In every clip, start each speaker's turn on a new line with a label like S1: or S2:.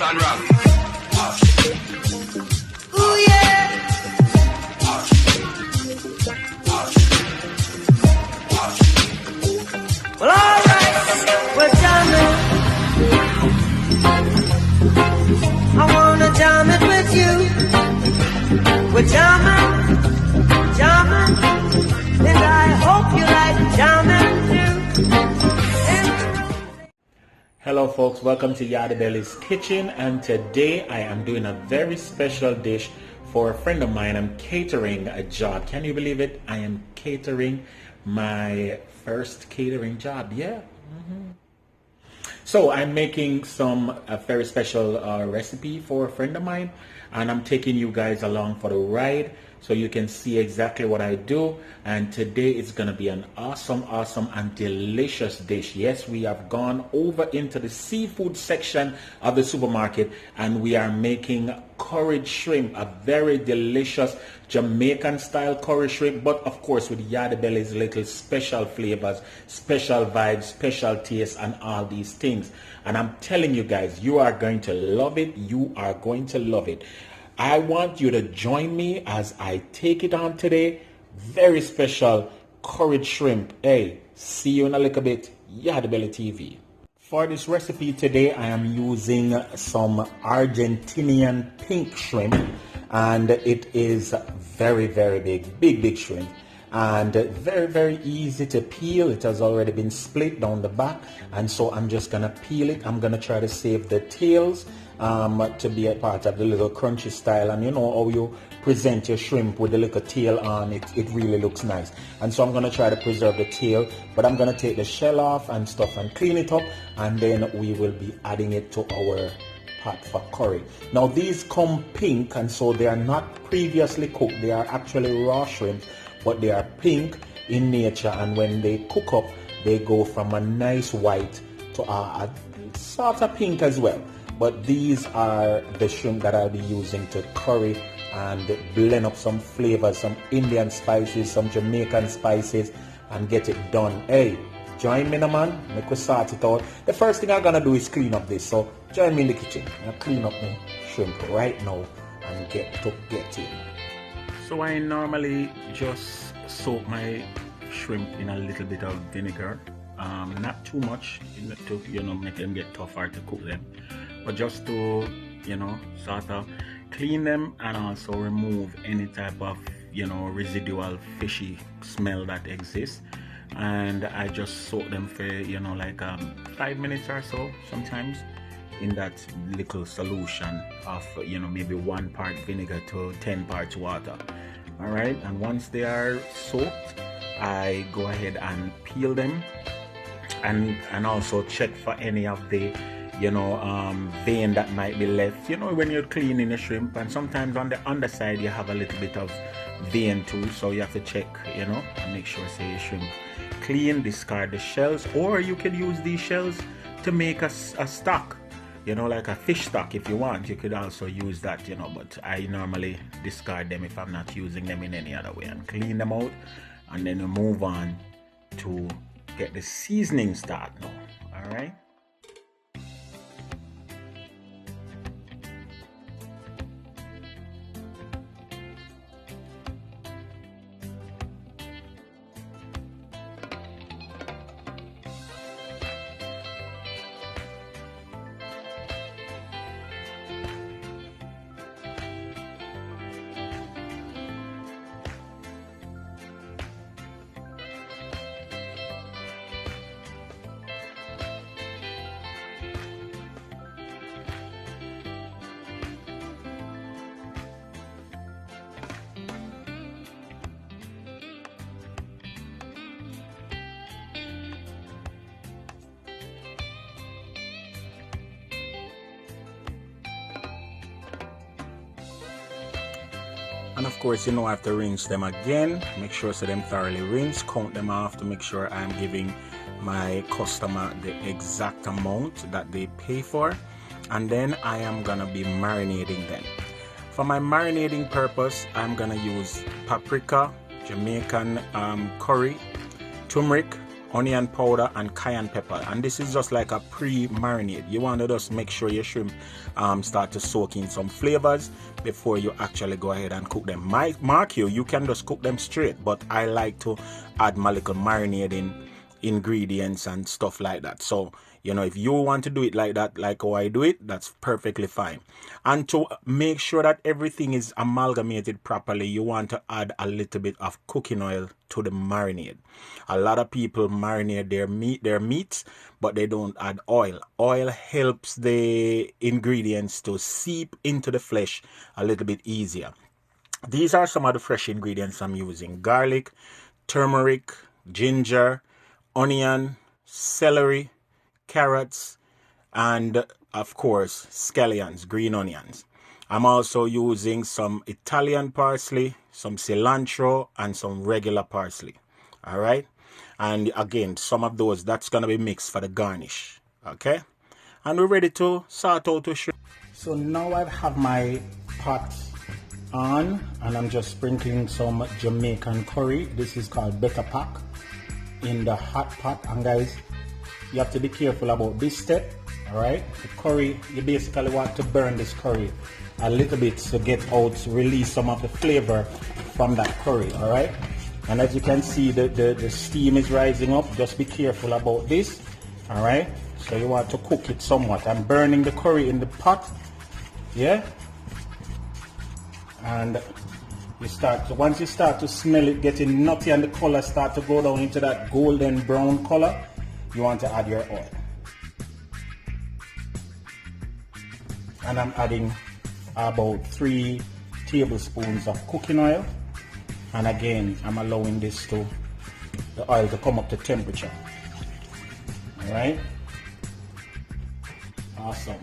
S1: and rock.
S2: Ooh yeah. Well, alright, we're jamming. I wanna jam it with you. We're jamming, jamming, and I hope you like jamming too.
S3: Hello folks, welcome to Yardie Belly's Kitchen, and today I am doing a very special dish for a friend of mine. I'm catering a job. Can you believe it? I am catering my first catering job. Yeah. So I'm making a very special recipe for a friend of mine, and I'm taking you guys along for the ride so you can see exactly what I do. And today it's gonna be an awesome and delicious dish. Yes, we have gone over into the seafood section of the supermarket and we are making curried shrimp, a very delicious Jamaican style curry shrimp, but of course with Yardie Belly's little special flavors, special vibes, special taste, and all these things. And I'm telling you guys, you are going to love it. You are going to love it. I want you to join me as I take it on today. Very special curried shrimp. Hey, see you in a little bit. Yardie Belly TV. For this recipe today, I am using some Argentinian pink shrimp, and it is very big shrimp, and very easy to peel. It has already been split down the back, and so I'm just gonna peel it. I'm gonna try to save the tails to be a part of the little crunchy style. And you know how you present your shrimp with the little tail on it, it really looks nice. And so I'm gonna try to preserve the tail, but I'm gonna take the shell off and stuff and clean it up, and then we will be adding it to our pot for curry. Now these come pink, and so they are not previously cooked. They are actually raw shrimps, but they are pink in nature, and when they cook up they go from a nice white to a sort of pink as well. But these are the shrimp that I'll be using to curry and blend up some flavors, some Indian spices, some Jamaican spices, and get it done. Hey, join me now, man. Make we sort it out. The first thing I'm gonna do is clean up this. So join me in the kitchen. I'll clean up my shrimp right now and get in. So I normally just soak my shrimp in a little bit of vinegar. Not too much to make them get tougher to cook them, but just to sort of clean them and also remove any type of residual fishy smell that exists. And I just soak them for like 5 minutes or so, sometimes, in that little solution of maybe 1 part vinegar to 10 parts water. All right, and once they are soaked, I go ahead and peel them and also check for any of the vein that might be left when you're cleaning the shrimp. And sometimes on the underside you have a little bit of vein too, so you have to check and make sure your shrimp clean. Discard the shells, or you can use these shells to make a stock, like a fish stock. If you want, you could also use that, but I normally discard them if I'm not using them in any other way, and clean them out, and then we move on to get the seasoning start now. All right. And of course, I have to rinse them again. Make sure so them thoroughly rinsed. Count them off to make sure I'm giving my customer the exact amount that they pay for. And then I am gonna be marinating them. For my marinating purpose, I'm gonna use paprika, Jamaican curry, turmeric, onion powder, and cayenne pepper. And this is just like a pre-marinade. You want to just make sure your shrimp start to soak in some flavors before you actually go ahead and cook them. Mark you can just cook them straight, but I like to add my little marinating ingredients and stuff like that. So you know, if you want to do it like that, like how I do it, that's perfectly fine. And to make sure that everything is amalgamated properly, you want to add a little bit of cooking oil to the marinade. A lot of people marinate their meats, but they don't add oil. Oil helps the ingredients to seep into the flesh a little bit easier. These are some of the fresh ingredients I'm using: garlic, turmeric, ginger, onion, celery, carrots, and of course scallions, green onions. I'm also using some Italian parsley, some cilantro, and some regular parsley. All right, and again, some of those that's gonna be mixed for the garnish. Okay, and we're ready to sort out the shrimp. So now I have my pot on, and I'm just sprinkling some Jamaican curry. This is called Better Pack in the hot pot. And guys, you have to be careful about this step. All right, the curry, you basically want to burn this curry a little bit to get out, release some of the flavor from that curry. All right, and as you can see, the steam is rising up. Just be careful about this. All right, so you want to cook it somewhat. I'm burning the curry in the pot, yeah, and once you start to smell it getting nutty and the color start to go down into that golden brown color, you want to add your oil. And I'm adding about 3 tablespoons of cooking oil. And again, I'm allowing the oil to come up to temperature. All right. Awesome.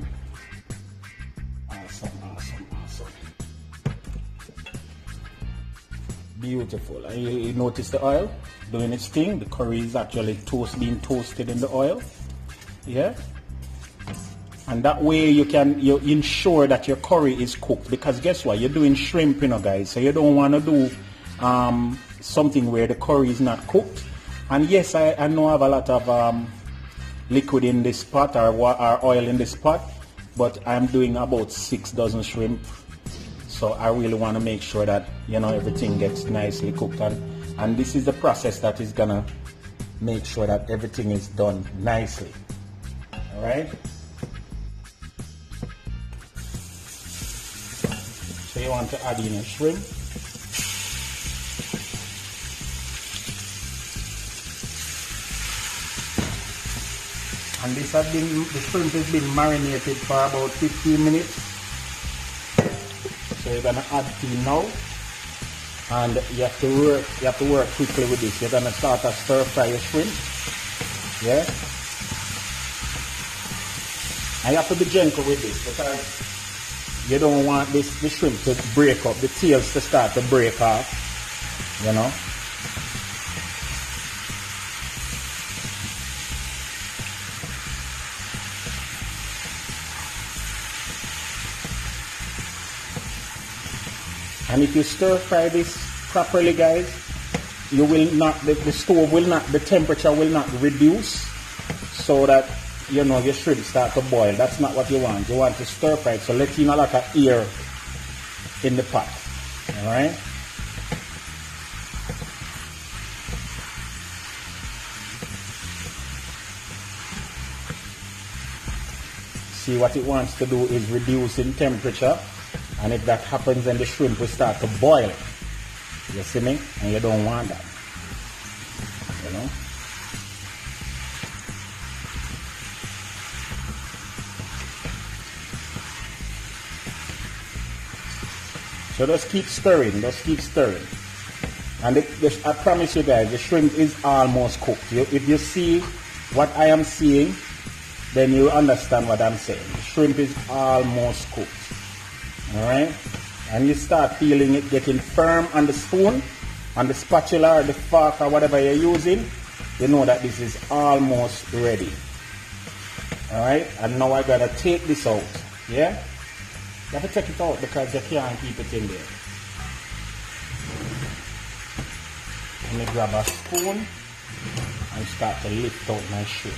S3: Beautiful. And you notice the oil doing its thing. The curry is actually being toasted in the oil. Yeah. And that way you ensure that your curry is cooked, because guess what, you're doing shrimp, you know, guys, so you don't want to do something where the curry is not cooked. And yes, I know I have a lot of liquid in this pot, or oil in this pot, but I'm doing about 6 dozen shrimp, so I really want to make sure that, you know, everything gets nicely cooked. And this is the process that is gonna make sure that everything is done nicely. All right. So you want to add in a shrimp. And the shrimp has been marinated for about 15 minutes. So you're gonna add tea now. And you have to work quickly with this. You're gonna start to stir fry your shrimp. Yeah? And you have to be gentle with this, because you don't want the shrimp to break up, the tails to start to break off, you know. And if you stir fry this properly, guys, you will not, the stove will not, the temperature will not reduce, so that, you know, your shrimp start to boil. That's not what you want. You want to stir fry it, so let in a lot of air in the pot. All right. See, what it wants to do is reduce in temperature, and if that happens, then the shrimp will start to boil. You see me? And you don't want that. You know. So just keep stirring, And I promise you guys, the shrimp is almost cooked. If you see what I am seeing, then you understand what I'm saying. The shrimp is almost cooked. Alright? And you start feeling it getting firm on the spoon, on the spatula or the fork or whatever you're using, you know that this is almost ready. Alright? And now I gotta take this out. Yeah? You have to take it out because you can't keep it in there. Let me grab a spoon
S1: and start to lift out my shrimp.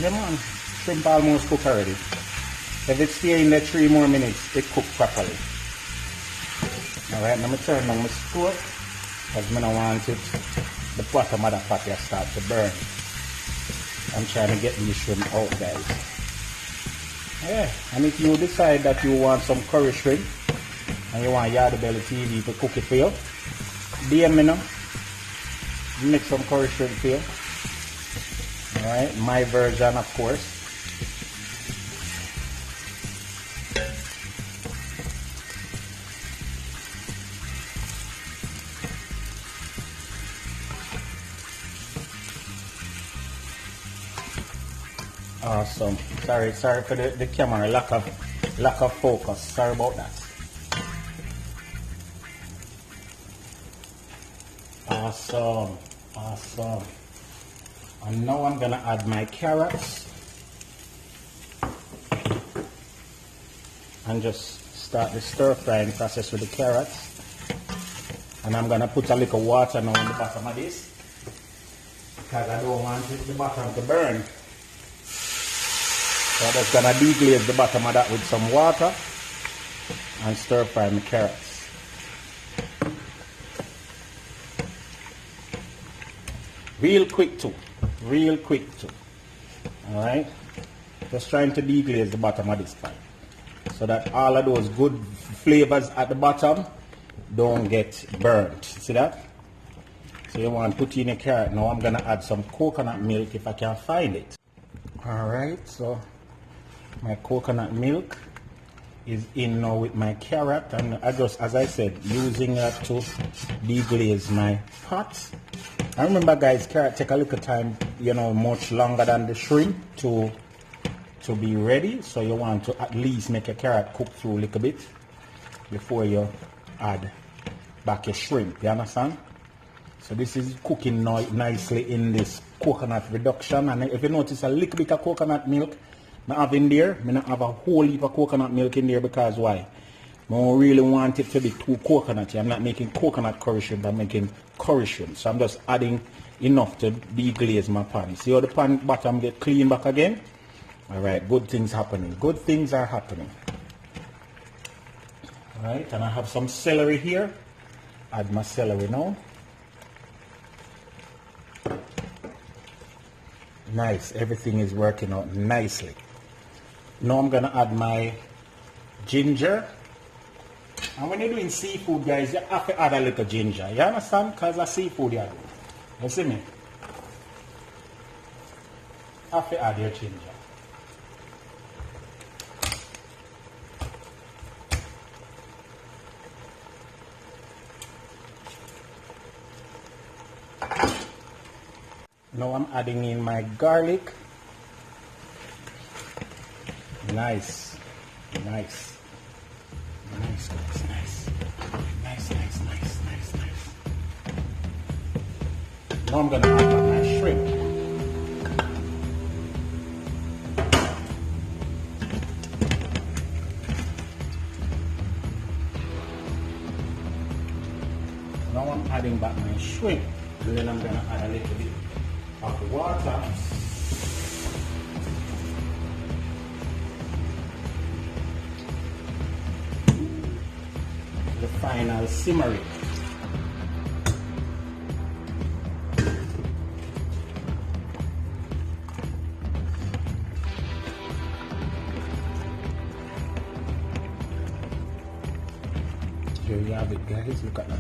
S1: Yeah man, shrimp almost cooked already. If it's here in the 3 more minutes, it cooked properly. Alright, now I'm turn on my stove because I don't want it, the bottom of the pot to start to burn. I'm trying to get these shrimp out, guys. Yeah, and if you decide that you want some curry shrimp and you want Yardie Belly TV to cook it for you, DM me now. Make some curry shrimp for you. Alright, my version of course. Awesome. Sorry for the camera, lack of focus. Sorry about that. Awesome. And now I'm gonna add my carrots and just start the stir frying process with the carrots. And I'm gonna put a little water now on the bottom of this because I don't want the bottom to burn. So I'm just gonna deglaze the bottom of that with some water and stir fry my carrots. Real quick too. Alright? Just trying to deglaze the bottom of this pan so that all of those good flavors at the bottom don't get burnt. See that? So you want to put in a carrot. Now I'm gonna add some coconut milk if I can find it. Alright, so my coconut milk is in now with my carrot, and I just, as I said, using that to deglaze my pot. I remember guys, carrot take a little time, you know, much longer than the shrimp to be ready. So you want to at least make a carrot cook through a little bit before you add back your shrimp, you understand? So this is cooking nicely in this coconut reduction. And if you notice a little bit of coconut milk I have in there, I don't have a whole heap of coconut milk in there because why? I don't really want it to be too coconutty. I'm not making coconut curry shrimp, I'm making curry shrimp. So I'm just adding enough to deglaze my pan. See how the pan bottom get clean back again? Alright, good things happening. Good things are happening. Alright, and I have some celery here. Add my celery now. Nice, everything is working out nicely. Now I'm gonna add my ginger. And when you're doing seafood, guys, you have to add a little ginger. You understand? Because of seafood, you You see me? You have to add your ginger. Now I'm adding in my garlic. Nice. Now I'm gonna add my shrimp. Now I'm adding back my shrimp, and then I'm gonna add a little bit of water. The final simmering. Here you have it, guys. Look at that.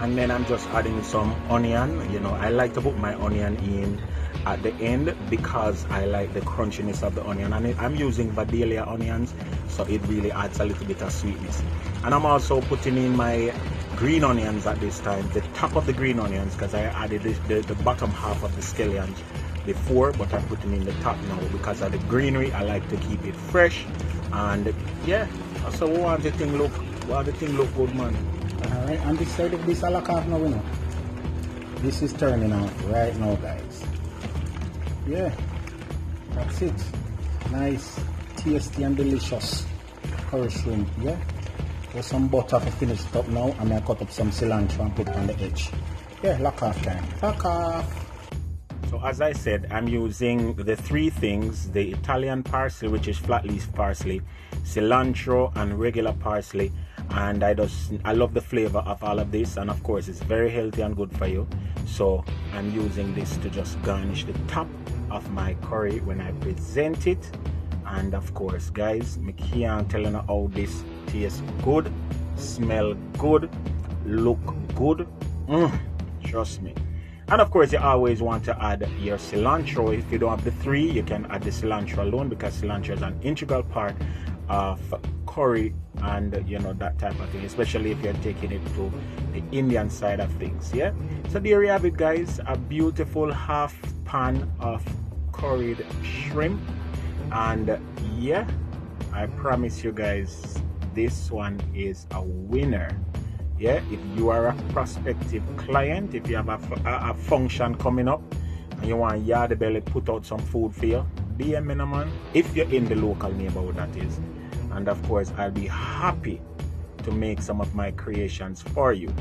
S1: And then I'm just adding some onion. You know, I like to put my onion in at the end because I like the crunchiness of the onion, and I'm using Vidalia onions, so it really adds a little bit of sweetness. And I'm also putting in my green onions at this time, the top of the green onions, because I added the bottom half of the scallions before, but I'm putting in the top now because of the greenery. I like to keep it fresh, and yeah, so we want the thing look good, man. Alright, and this side of this a lock off now, you know. This is turning off right now, guys. Yeah, that's it. Nice, tasty and delicious curry shrimp, yeah. There's some butter to finish it up now, and I cut up some cilantro and put it on the edge. Yeah, lock off time. Lock off. So as I said, I'm using the three things: the Italian parsley, which is flat leaf parsley, cilantro, and regular parsley. And I love the flavor of all of this, and of course it's very healthy and good for you. So I'm using this to just garnish the top of my curry when I present it. And of course, guys, I can't tell you how this tastes good, smell good, look good. Trust me. And of course, you always want to add your cilantro. If you don't have the three, you can add the cilantro alone, because cilantro is an integral part of curry and you know, that type of thing, especially if you're taking it to the Indian side of things. Yeah, so there you have it, guys, a beautiful half pan of curried shrimp. And yeah, I promise you guys, this one is a winner. Yeah, if you are a prospective client, if you have a function coming up and you want Yardie Belly put out some food for you, DM me, man, if you're in the local neighborhood, that is. And of course, I'll be happy to make some of my creations for you.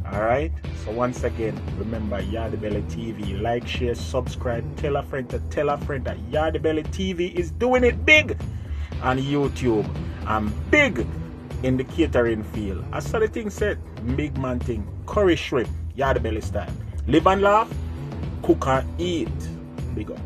S1: Alright, so once again, remember Yardie Belly TV. Like, share, subscribe, tell a friend that Yardie Belly TV is doing it big on YouTube. I'm big in the catering field. I saw the thing said, big man thing, curry shrimp, Yardie Belly style. Live and laugh, cook and eat. Big up.